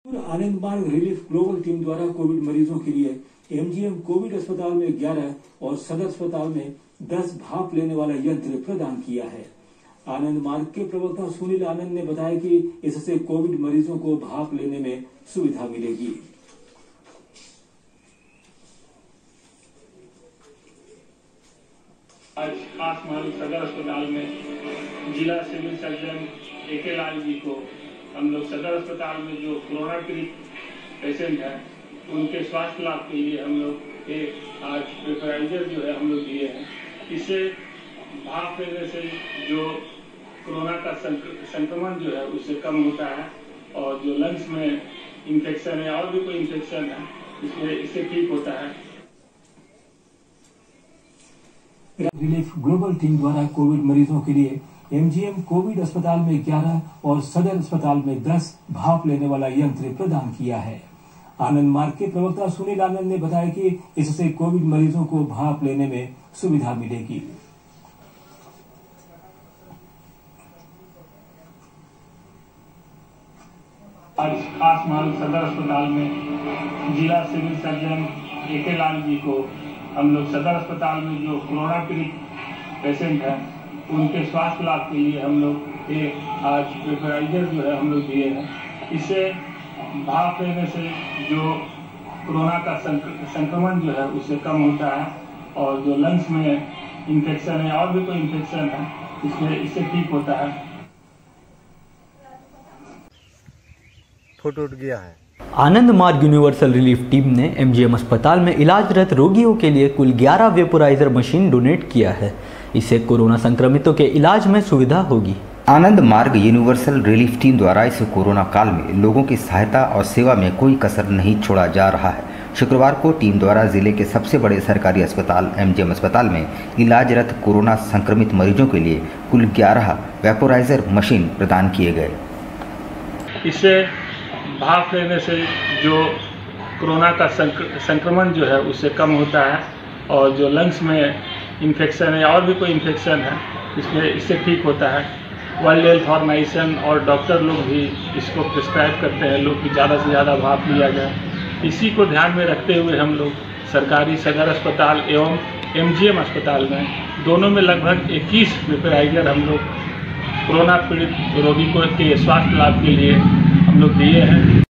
आनंद मार्ग relief global team द्वारा Covid मरीजों के लिए एमजीएम कोविड अस्पताल में 11 और सदर अस्पताल में 10 भाप लेने वाला यंत्र प्रदान किया है। आनंद मार्ग के प्रवक्ता सुनील आनंद ने बताया कि इससे कोविड मरीजों को भाप लेने में सुविधा मिलेगी। आज खास मार्ग सदर अस्पताल में जिला civil surgeon AK Lal ji को हम लोग सदर अस्पताल में जो कोरोना पीड़ित पेशेंट हैं उनके स्वास्थ्य लाभ के लिए हम लोग एक आज प्रेफराइजर जो है हम लोग दिए हैं। इससे भाप लेने से जो कोरोना का संक्रमण जो है उससे कम होता है और जो लंग्स में इन्फेक्शन है और भी कोई इन्फेक्शन है इससे ठीक होता है। रिलीफ ग्लोबल टीम द्वारा कोविड मरीजों के लिए एमजीएम कोविड अस्पताल में 11 और सदर अस्पताल में 10 भाप लेने वाला यंत्र प्रदान किया है। आनंद मार्ग के प्रवक्ता सुनील आनंद ने बताया कि इससे कोविड मरीजों को भाप लेने में सुविधा मिलेगी। आज खास मार्ग सदर अस्पताल में जिला civil surgeon AK Lal ji को हम लोग सदर अस्पताल में जो कोरोना पीड़ित पेशेंट हैं उनके स्वास्थ्य लाभ के लिए हम लोग एक आज प्रेफराइजर जो है हम लोग दिए हैं। इससे भाप लेने से जो कोरोना का संक्रमण जो है उससे कम होता है और जो लंग्स में इन्फेक्शन है और भी कोई इन्फेक्शन है इससे ठीक होता है। फोटो उठ गया है। आनंद मार्ग यूनिवर्सल रिलीफ टीम ने एमजीएम अस्पताल में इलाजरत रोगियों के लिए कुल 11 वेपोराइजर मशीन डोनेट किया है। इससे कोरोना संक्रमितों के इलाज में सुविधा होगी। आनंद मार्ग यूनिवर्सल रिलीफ टीम द्वारा इस कोरोना काल में लोगों की सहायता और सेवा में कोई कसर नहीं छोड़ा जा रहा है। शुक्रवार को टीम द्वारा जिले के सबसे बड़े सरकारी अस्पताल एमजीएम अस्पताल में इलाजरत कोरोना संक्रमित मरीजों के लिए कुल 11 वेपोराइजर मशीन प्रदान किए गए। इससे भाप लेने से जो कोरोना का संक्रमण जो है उससे कम होता है और जो लंग्स में इन्फेक्शन है और भी कोई इन्फेक्शन है इससे ठीक होता है। वर्ल्ड हेल्थ ऑर्गेनाइजेशन और डॉक्टर लोग भी इसको प्रिस्क्राइब करते हैं लोग कि ज़्यादा से ज़्यादा भाप लिया जाए। इसी को ध्यान में रखते हुए हम लोग सरकारी सदर अस्पताल एवं एमजीएम अस्पताल में दोनों में लगभग 21 वेपोराइजर हम लोग कोरोना पीड़ित रोगी को के स्वास्थ्य लाभ के लिए हम लोग दिए हैं।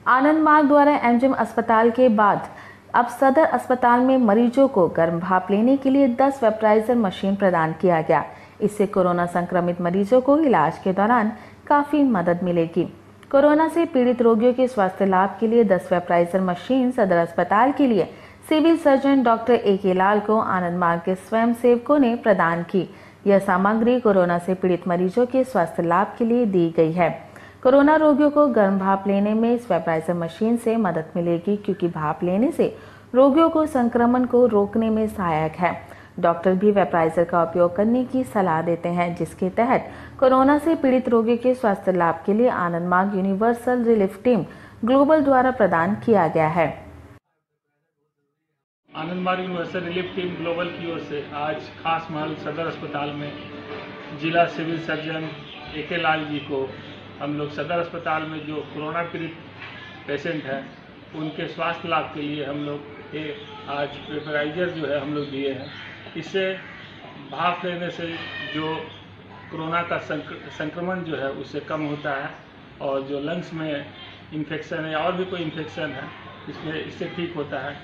आनंद मार्ग द्वारा एमजीएम अस्पताल के बाद अब सदर अस्पताल में मरीजों को गर्म भाप लेने के लिए 10 वेपोराइजर मशीन प्रदान किया गया। इससे कोरोना संक्रमित मरीजों को इलाज के दौरान काफ़ी मदद मिलेगी। कोरोना से पीड़ित रोगियों के स्वास्थ्य लाभ के लिए 10 वेपोराइजर मशीन सदर अस्पताल के लिए सिविल सर्जन डॉक्टर AK लाल को आनंद मार्ग के स्वयं सेवकों ने प्रदान की। यह सामग्री कोरोना से पीड़ित मरीजों के स्वास्थ्य लाभ के लिए दी गई है। कोरोना रोगियों को गर्म भाप लेने में इस वेपोराइजर मशीन से मदद मिलेगी क्योंकि भाप लेने से रोगियों को संक्रमण को रोकने में सहायक है। डॉक्टर भी वेपोराइजर का उपयोग करने की सलाह देते हैं, जिसके तहत कोरोना से पीड़ित रोगियों के स्वास्थ्य लाभ के लिए आनंद मार्ग यूनिवर्सल रिलीफ टीम ग्लोबल द्वारा प्रदान किया गया है। आनंद मार्ग यूनिवर्सल रिलीफ टीम ग्लोबल की ओर से आज खास मार्ग सदर अस्पताल में जिला civil surgeon AK Lal ji को हम लोग सदर अस्पताल में जो कोरोना पीड़ित पेशेंट हैं उनके स्वास्थ्य लाभ के लिए हम लोग एक आज प्रेफराइजर जो है हम लोग दिए हैं। इससे भाप लेने से जो कोरोना का संक्रमण जो है उससे कम होता है और जो लंग्स में इन्फेक्शन है और भी कोई इन्फेक्शन है इससे ठीक होता है।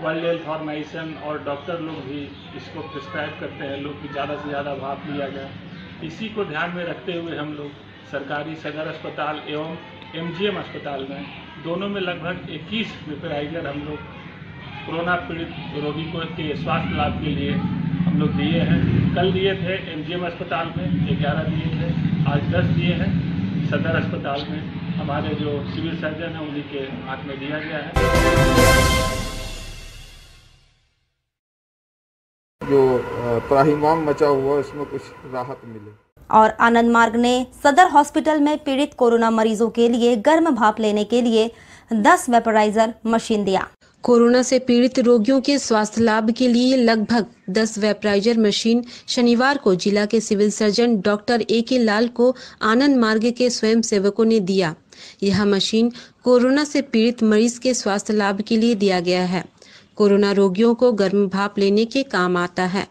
वर्ल्ड हेल्थ ऑर्गेनाइजेशन और डॉक्टर लोग भी इसको प्रिस्क्राइब करते हैं लोग कि ज़्यादा से ज़्यादा भाप लिया जाए। इसी को ध्यान में रखते हुए हम लोग सरकारी सदर अस्पताल एवं एमजीएम अस्पताल में दोनों में लगभग 21 वेपोराइजर हम लोग कोरोना पीड़ित रोगी को के स्वास्थ्य लाभ के लिए हम लोग दिए हैं। कल दिए थे एमजीएम अस्पताल में 11 दिए थे, आज 10 दिए हैं सदर अस्पताल में। हमारे जो सिविल सर्जन हैं उन्हीं के हाथ में दिया गया है। जो त्राहिमाम मचा हुआ उसमें कुछ राहत मिले। और आनंद मार्ग ने सदर हॉस्पिटल में पीड़ित कोरोना मरीजों के लिए गर्म भाप लेने के लिए 10 वेपोराइजर मशीन दिया। कोरोना से पीड़ित रोगियों के स्वास्थ्य लाभ के लिए लगभग 10 वेपराइजर मशीन शनिवार को जिला के सिविल सर्जन डॉक्टर A.K. लाल को आनंद मार्ग के स्वयं सेवकों ने दिया। यह मशीन कोरोना से पीड़ित मरीज के स्वास्थ्य लाभ के लिए दिया गया है। कोरोना रोगियों को गर्म भाप लेने के काम आता है।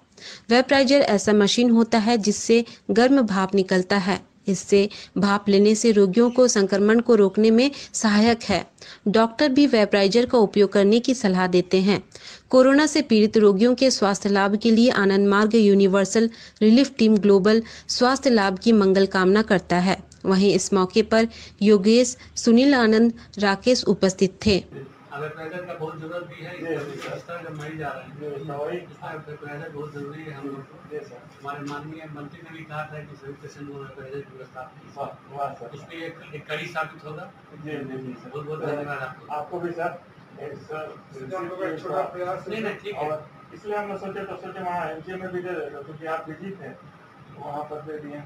वेपराइजर ऐसा मशीन होता है जिससे गर्म भाप निकलता है। इससे भाप लेने से रोगियों को संक्रमण को रोकने में सहायक है। डॉक्टर भी वेपराइजर का उपयोग करने की सलाह देते हैं। कोरोना से पीड़ित रोगियों के स्वास्थ्य लाभ के लिए आनंद मार्ग यूनिवर्सल रिलीफ टीम ग्लोबल स्वास्थ्य लाभ की मंगल कामना करता है। वहीं इस मौके पर योगेश, सुनील आनंद, राकेश उपस्थित थे। वेपराइजर का बहुत जरूरत भी है। इस तरह जब मरीज आ रहे हैं वेपराइजर बहुत जरूरी है हम लोग को। हमारे माननीय मंत्री ने भी कहा था कि सभी पेशेंट को वेपराइजर की व्यवस्था उसमें एक कड़ी साबित होगा। बहुत बहुत धन्यवाद आपको भी सर। नहीं ठीक है, इसलिए हमने सोचे वहाँ एमजीएम में भी दे देगा क्योंकि आप बिजी थे, वहाँ पर दे दिए।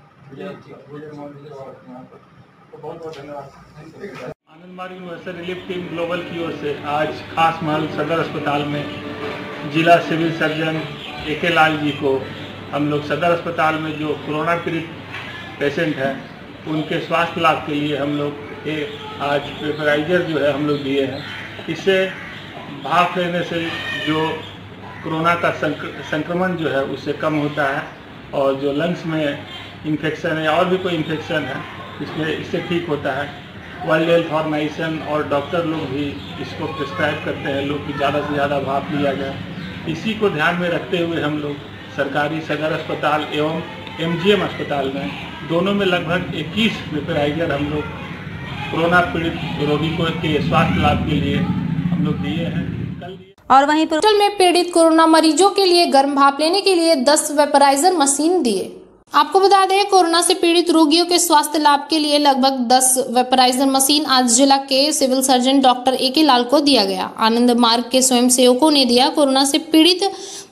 तो बहुत बहुत धन्यवाद। आनंद मार्ग यूनिवर्सल रिलीफ टीम ग्लोबल की ओर से आज खास महल सदर अस्पताल में जिला civil surgeon A.K. Lal ji को हम लोग सदर अस्पताल में जो कोरोना पीड़ित पेशेंट हैं उनके स्वास्थ्य लाभ के लिए हम लोग आज वेपराइजर जो है हम लोग दिए हैं। इससे भाप लेने से जो कोरोना का संक्रमण जो है उससे कम होता है और जो लंग्स में इन्फेक्शन है और भी कोई इन्फेक्शन है इससे ठीक होता है। वर्ल्ड हेल्थ ऑर्गेनाइजेशन और डॉक्टर लोग भी इसको प्रिस्क्राइब करते हैं लोग कि ज़्यादा से ज़्यादा भाप लिया जाए। इसी को ध्यान में रखते हुए हम लोग सरकारी सदर अस्पताल एवं MGM अस्पताल में दोनों में लगभग 21 वेपराइजर हम लोग कोरोना पीड़ित रोगी को के स्वास्थ्य लाभ के लिए हम लोग दिए हैं। और वहीं हॉस्पिटल में पीड़ित कोरोना मरीजों के लिए गर्म भाप लेने के लिए 10 वेपराइजर मशीन दिए। आपको बता दें, कोरोना से पीड़ित रोगियों के स्वास्थ्य लाभ के लिए लगभग 10 वेपराइजर मशीन आज जिला के सिविल सर्जन डॉक्टर A.K. लाल को दिया गया। आनंद मार्ग के स्वयं सेवकों ने दिया। कोरोना से पीड़ित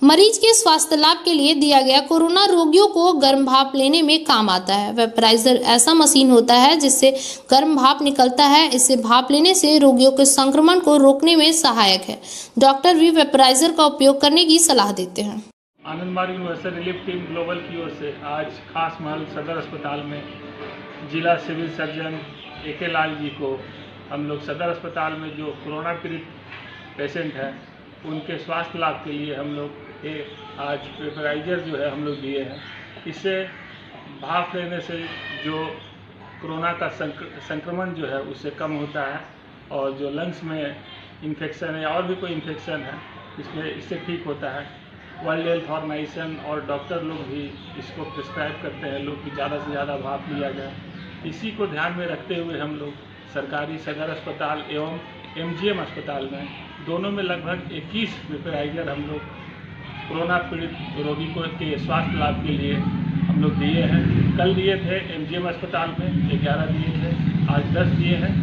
मरीज के स्वास्थ्य लाभ के लिए दिया गया। कोरोना रोगियों को गर्म भाप लेने में काम आता है। वेपराइजर ऐसा मशीन होता है जिससे गर्म भाप निकलता है। इससे भाप लेने से रोगियों के संक्रमण को रोकने में सहायक है। डॉक्टर भी वेपराइजर का उपयोग करने की सलाह देते हैं। आनंद मार्ग यूनिवर्सल रिलीफ टीम ग्लोबल की ओर से आज खास महल सदर अस्पताल में जिला civil surgeon A.K. Lal ji को हम लोग सदर अस्पताल में जो कोरोना पीड़ित पेशेंट हैं उनके स्वास्थ्य लाभ के लिए हम लोग आज वेपराइजर जो है हम लोग दिए हैं। इससे भाप लेने से जो कोरोना का संक्रमण जो है उससे कम होता है और जो लंग्स में इन्फेक्शन है और भी कोई इन्फेक्शन है इससे ठीक होता है। वर्ल्ड हेल्थ ऑर्गेनाइजेशन और डॉक्टर लोग भी इसको प्रिस्क्राइब करते हैं लोग कि ज़्यादा से ज़्यादा भाप लिया जाए। इसी को ध्यान में रखते हुए हम लोग सरकारी सदर अस्पताल एवं MGM अस्पताल में दोनों में लगभग 21 वेपराइजर हम लोग कोरोना पीड़ित रोगी को के स्वास्थ्य लाभ के लिए हम लोग दिए हैं। कल दिए थे MGM अस्पताल में 11 दिए थे, आज 10 दिए हैं।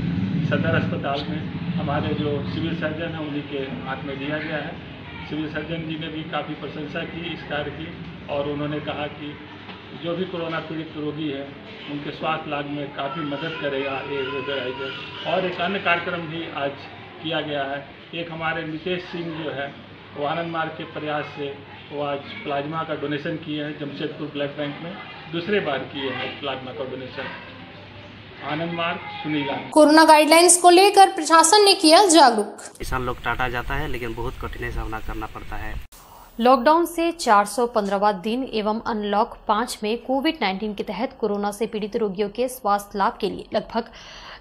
सदर अस्पताल में हमारे जो सिविल सर्जन हैं उन्हीं के हाथ में दिया गया है। सिविल सर्जन जी ने भी काफ़ी प्रशंसा की इस कार्य की और उन्होंने कहा कि जो भी कोरोना पीड़ित रोगी है उनके स्वास्थ्य लाभ में काफ़ी मदद करेगा ये वेपराइजर। और एक अन्य कार्यक्रम भी आज किया गया है। एक हमारे नितेश सिंह जो है वो आनंद मार्ग के प्रयास से वो आज प्लाज्मा का डोनेशन किए हैं जमशेदपुर ब्लड बैंक में, दूसरे बार किए हैं प्लाज्मा का डोनेशन। आनंद मार्ग सुनीला। कोरोना गाइडलाइंस को लेकर प्रशासन ने किया जागरूक। किसान लोग टाटा जाता है लेकिन बहुत कठिनाई का सामना करना पड़ता है। लॉकडाउन से 415वां दिन एवं अनलॉक 5 में कोविड-19 के तहत कोरोना से पीड़ित रोगियों के स्वास्थ्य लाभ के लिए लगभग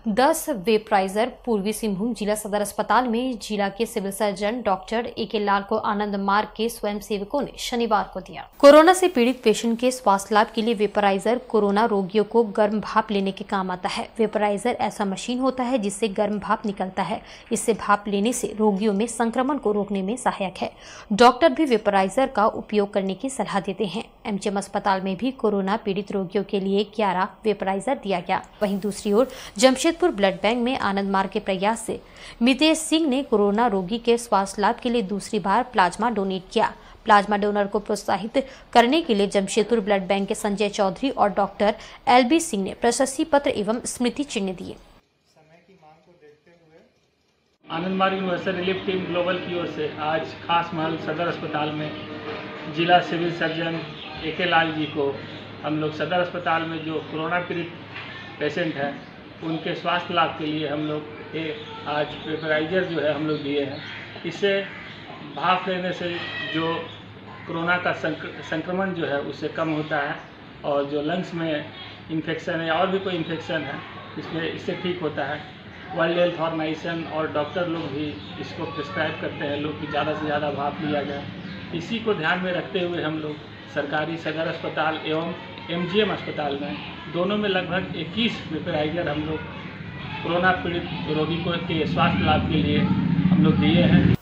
10 वेपराइजर पूर्वी सिंहभूम जिला सदर अस्पताल में जिला के सिविल सर्जन डॉक्टर A.K. लाल को आनंद मार्ग के स्वयं सेवकों ने शनिवार को दिया। कोरोना से पीड़ित पेशेंट के स्वास्थ्य लाभ के लिए वेपराइजर कोरोना रोगियों को गर्म भाप लेने के काम आता है। वेपराइजर ऐसा मशीन होता है जिससे गर्म भाप निकलता है। इससे भाप लेने से रोगियों में संक्रमण को रोकने में सहायक है। डॉक्टर भी वेपराइजर का उपयोग करने की सलाह देते हैं। MGM अस्पताल में भी कोरोना पीड़ित रोगियों के लिए 11 वेपराइजर दिया गया। वहीं दूसरी ओर जमशेदपुर ब्लड बैंक में आनंद मार्ग के प्रयास से मितेश सिंह ने कोरोना रोगी के स्वास्थ्य लाभ के लिए दूसरी बार प्लाज्मा डोनेट किया। प्लाज्मा डोनर को प्रोत्साहित करने के लिए जमशेदपुर ब्लड बैंक के संजय चौधरी और डॉक्टर LB सिंह ने प्रशस्ति पत्र एवं स्मृति चिन्ह दिए। आनंद मार्ग यूनिवर्सल रिलीफ टीम ग्लोबल की ओर से आज खास महल सदर अस्पताल में जिला civil surgeon AK Lal ji को हम लोग सदर अस्पताल में जो कोरोना पीड़ित पेशेंट हैं उनके स्वास्थ्य लाभ के लिए हम लोग आज वेपराइजर जो है हम लोग दिए हैं। इससे भाप लेने से जो कोरोना का संक्रमण जो है उससे कम होता है और जो लंग्स में इन्फेक्शन है और भी कोई इन्फेक्शन है इससे ठीक होता है। वर्ल्ड हेल्थ ऑर्गेनाइजेशन और डॉक्टर लोग भी इसको प्रिस्क्राइब करते हैं लोग कि ज़्यादा से ज़्यादा भाप लिया जाए। इसी को ध्यान में रखते हुए हम लोग सरकारी सदर अस्पताल एवं MGM अस्पताल में दोनों में लगभग 21 वेपराइजर हम लोग कोरोना पीड़ित रोगी को के स्वास्थ्य लाभ के लिए हम लोग दिए हैं।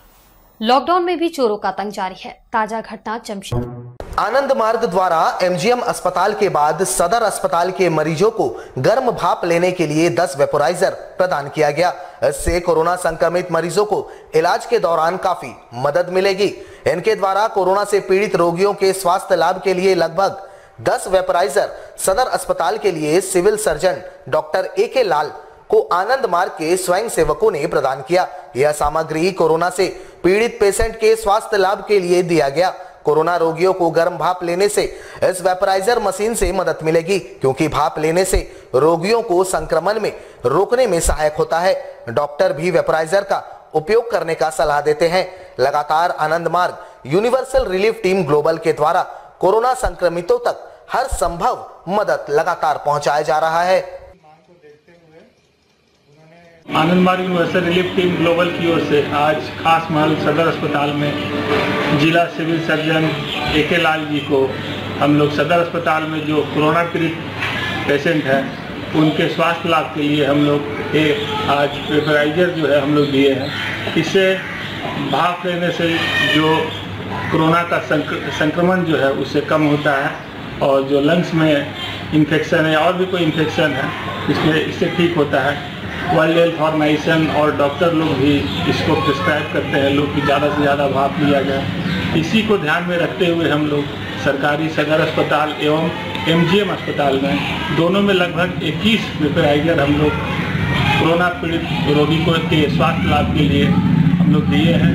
लॉकडाउन में भी चोरों का आतंक जारी है। ताजा घटना जमशेदपुर। आनंद मार्ग द्वारा MGM अस्पताल के बाद सदर अस्पताल के मरीजों को गर्म भाप लेने के लिए 10 वेपोराइजर प्रदान किया गया। इससे कोरोना संक्रमित मरीजों को इलाज के दौरान काफी मदद मिलेगी। इनके द्वारा कोरोना से पीड़ित रोगियों के स्वास्थ्य लाभ के लिए लगभग 10 वेपोराइजर सदर अस्पताल के लिए सिविल सर्जन डॉक्टर AK लाल को आनंद मार्ग के स्वयं सेवकों ने प्रदान किया। यह सामग्री कोरोना से पीड़ित पेशेंट के स्वास्थ्य लाभ के लिए दिया गया। कोरोना रोगियों को गर्म भाप लेने से इस वेपराइजर मशीन से मदद मिलेगी, क्योंकि भाप लेने से रोगियों को संक्रमण में रोकने में सहायक होता है। डॉक्टर भी वेपराइजर का उपयोग करने का सलाह देते हैं। लगातार आनंद मार्ग यूनिवर्सल रिलीफ टीम ग्लोबल के द्वारा कोरोना संक्रमितों तक हर संभव मदद लगातार पहुंचाया जा रहा है। आनंद मार्ग यूनिवर्सल रिलीफ टीम ग्लोबल की ओर से आज खास महल सदर अस्पताल में जिला civil surgeon AK Lal ji को हम लोग सदर अस्पताल में जो कोरोना पीड़ित पेशेंट हैं उनके स्वास्थ्य लाभ के लिए हम लोग आज वेपराइजर जो है हम लोग दिए हैं। इससे भाप लेने से जो कोरोना का संक्रमण जो है उससे कम होता है और जो लंग्स में इन्फेक्शन है और भी कोई इन्फेक्शन है इससे ठीक होता है। वर्ल्ड हेल्थ ऑर्गेनाइजेशन और डॉक्टर लोग भी इसको प्रिस्क्राइब करते हैं लोग कि ज़्यादा से ज़्यादा भाप लिया जाए। इसी को ध्यान में रखते हुए हम लोग सरकारी सदर अस्पताल एवं MGM अस्पताल में दोनों में लगभग 21 वेपराइजर हम लोग कोरोना पीड़ित रोगी को के स्वास्थ्य लाभ के लिए हम लोग दिए हैं।